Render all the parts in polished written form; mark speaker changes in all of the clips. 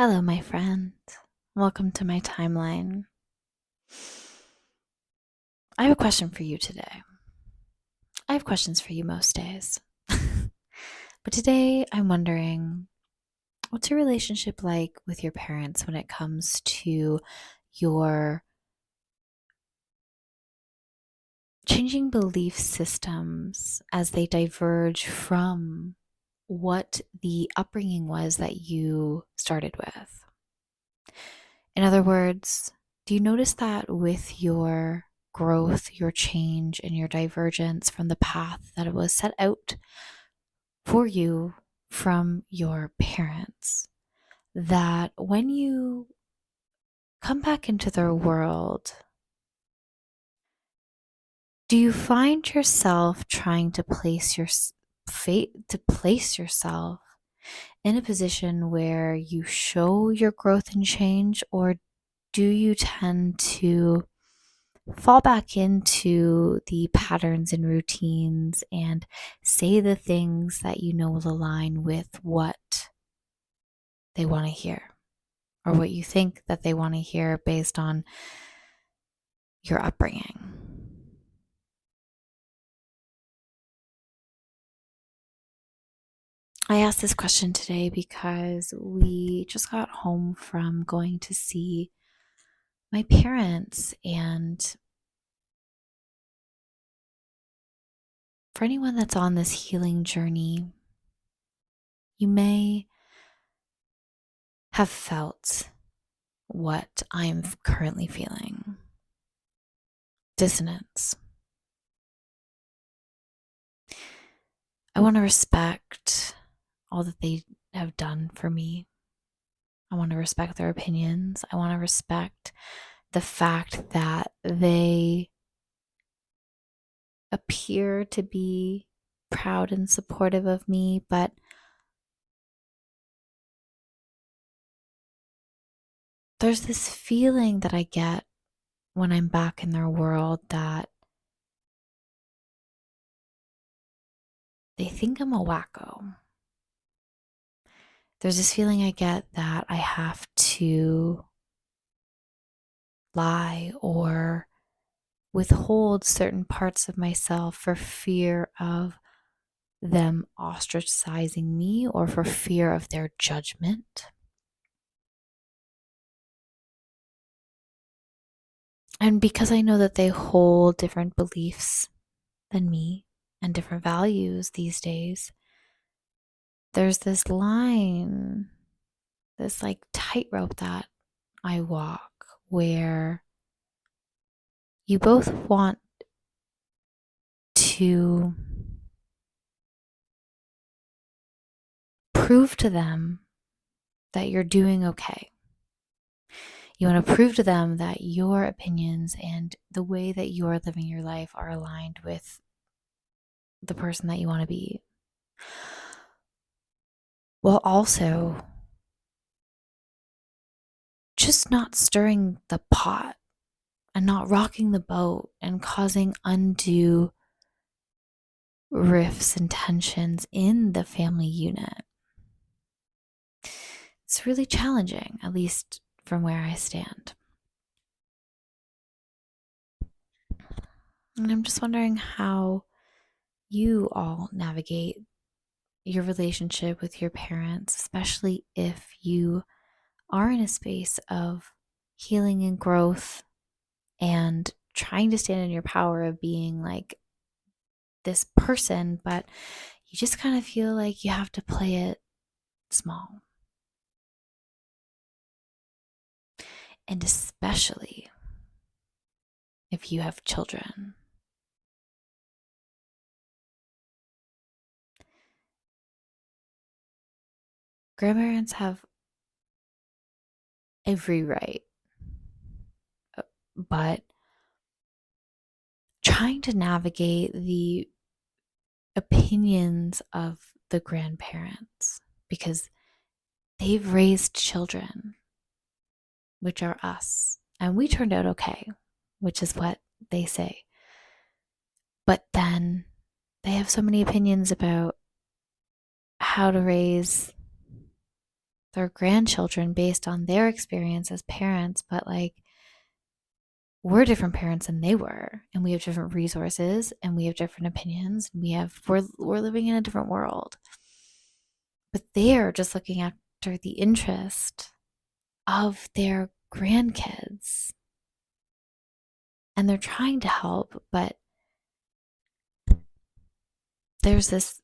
Speaker 1: Hello, my friend. Welcome to my timeline. I have a question for you today. I have questions for you most days. But today I'm wondering, what's your relationship like with your parents when it comes to your changing belief systems as they diverge from what the upbringing was that you started with? In other words, do you notice that with your growth, your change, and your divergence from the path that it was set out for you from your parents, that when you come back into their world, do you find yourself trying to place yourself in a position where you show your growth and change, or do you tend to fall back into the patterns and routines and say the things that you know will align with what they want to hear or what you think that they want to hear based on your upbringing? I asked this question today because we just got home from going to see my parents, and for anyone that's on this healing journey, you may have felt what I'm currently feeling: dissonance. I want to respect all that they have done for me. I want to respect their opinions. I want to respect the fact that they appear to be proud and supportive of me, but there's this feeling that I get when I'm back in their world that they think I'm a wacko. There's this feeling I get that I have to lie or withhold certain parts of myself for fear of them ostracizing me or for fear of their judgment. And because I know that they hold different beliefs than me and different values these days, there's this line, this like tightrope that I walk where you both want to prove to them that you're doing okay. You want to prove to them that your opinions and the way that you are living your life are aligned with the person that you want to be, while also just not stirring the pot and not rocking the boat and causing undue rifts and tensions in the family unit. It's really challenging, at least from where I stand. And I'm just wondering how you all navigate your relationship with your parents, especially if you are in a space of healing and growth and trying to stand in your power of being like this person, but you just kind of feel like you have to play it small. And especially if you have children. Grandparents have every right, but trying to navigate the opinions of the grandparents, because they've raised children, which are us, and we turned out okay, which is what they say. But then they have so many opinions about how to raise their grandchildren based on their experience as parents, but like we're different parents than they were, and we have different resources and we have different opinions. We're living in a different world. But they're just looking after the interest of their grandkids. And they're trying to help, but there's this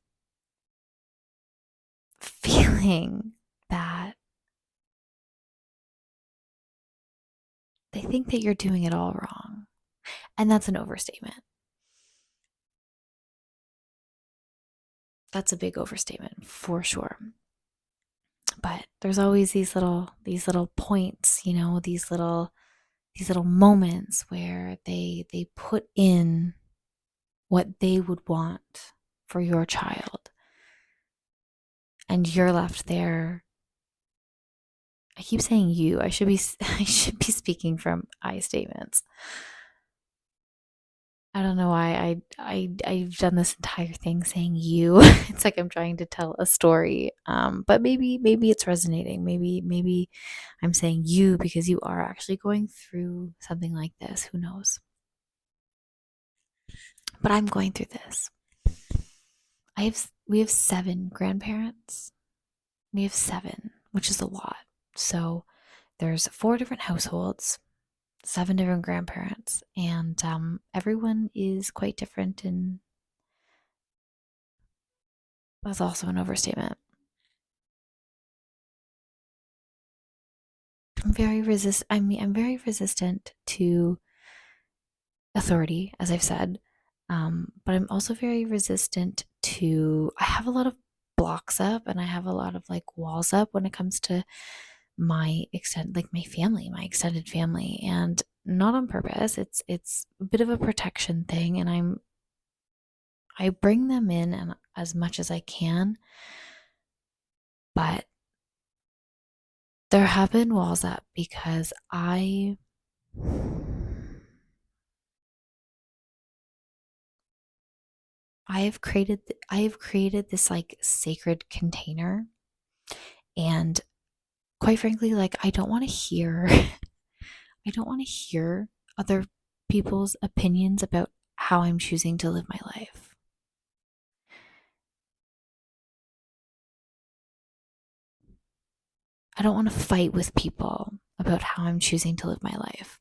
Speaker 1: feeling that they think that you're doing it all wrong. And that's an overstatement. That's a big overstatement for sure. But there's always these little points, these little moments where they put in what they would want for your child. And you're left there. I keep saying you. I should be speaking from I statements. I don't know why I've done this entire thing saying you. It's like I'm trying to tell a story. But maybe it's resonating. Maybe I'm saying you because you are actually going through something like this. Who knows? But I'm going through this. We have 7 grandparents. We have 7, which is a lot. So there's 4 different households, 7 different grandparents, and everyone is quite different, and that's also an overstatement. I'm very resistant to authority, as I've said, but I'm also very resistant to. I have a lot of blocks up, and I have a lot of like walls up when it comes to my extended family, and not on purpose. It's a bit of a protection thing, and I bring them in and as much as I can, but there have been walls up because I have created this like sacred container, and quite frankly, like I don't want to hear other people's opinions about how I'm choosing to live my life. I don't want to fight with people about how I'm choosing to live my life.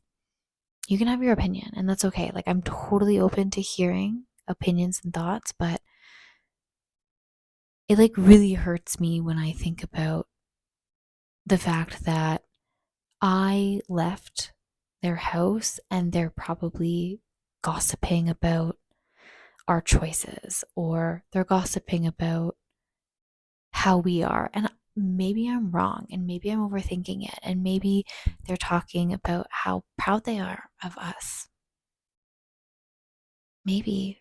Speaker 1: You can have your opinion, and that's okay. Like, I'm totally open to hearing opinions and thoughts, but it like really hurts me when I think about the fact that I left their house and they're probably gossiping about our choices, or they're gossiping about how we are. And maybe I'm wrong, and maybe I'm overthinking it, and maybe they're talking about how proud they are of us. Maybe,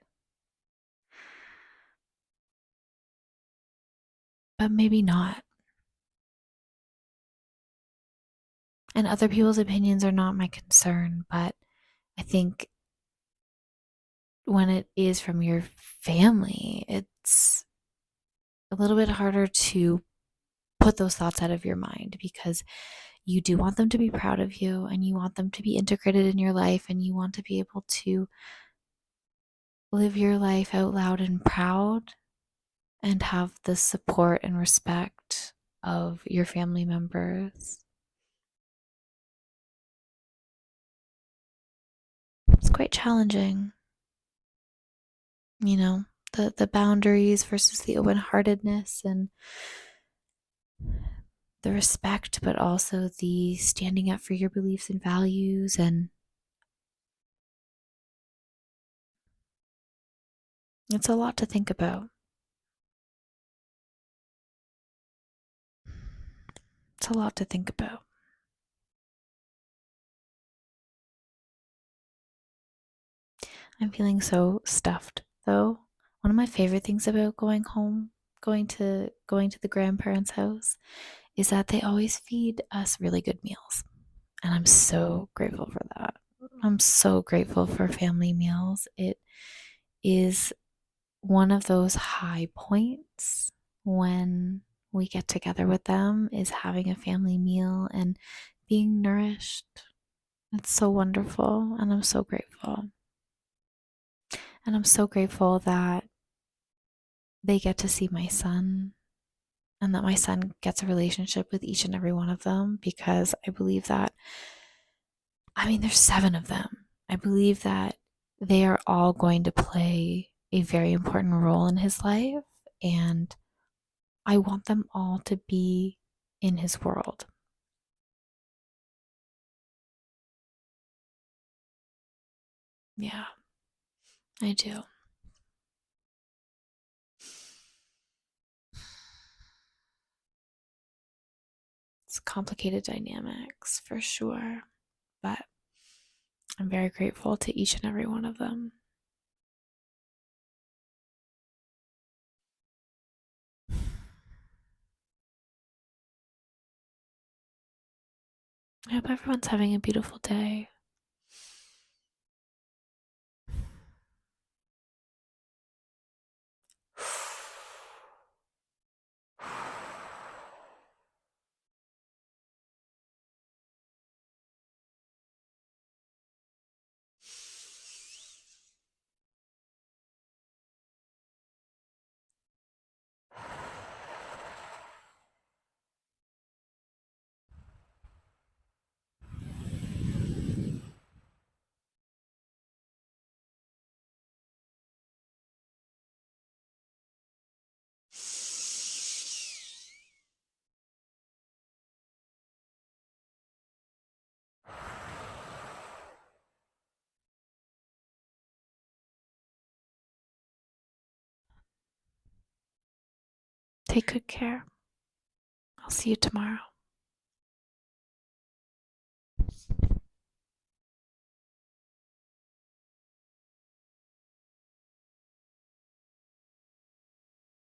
Speaker 1: but maybe not. And other people's opinions are not my concern, but I think when it is from your family, it's a little bit harder to put those thoughts out of your mind, because you do want them to be proud of you, and you want them to be integrated in your life, and you want to be able to live your life out loud and proud and have the support and respect of your family members. It's quite challenging, the boundaries versus the open-heartedness, and the respect, but also the standing up for your beliefs and values. And it's a lot to think about. It's a lot to think about. I'm feeling so stuffed though. One of my favorite things about going home, going to the grandparents' house, is that they always feed us really good meals. And I'm so grateful for that. I'm so grateful for family meals. It is one of those high points when we get together with them is having a family meal and being nourished. It's so wonderful, and I'm so grateful. And I'm so grateful that they get to see my son and that my son gets a relationship with each and every one of them, because I believe that, I mean, there's 7 of them. I believe that they are all going to play a very important role in his life, and I want them all to be in his world. Yeah, I do. It's complicated dynamics for sure, but I'm very grateful to each and every one of them. I hope everyone's having a beautiful day. Take good care. I'll see you tomorrow.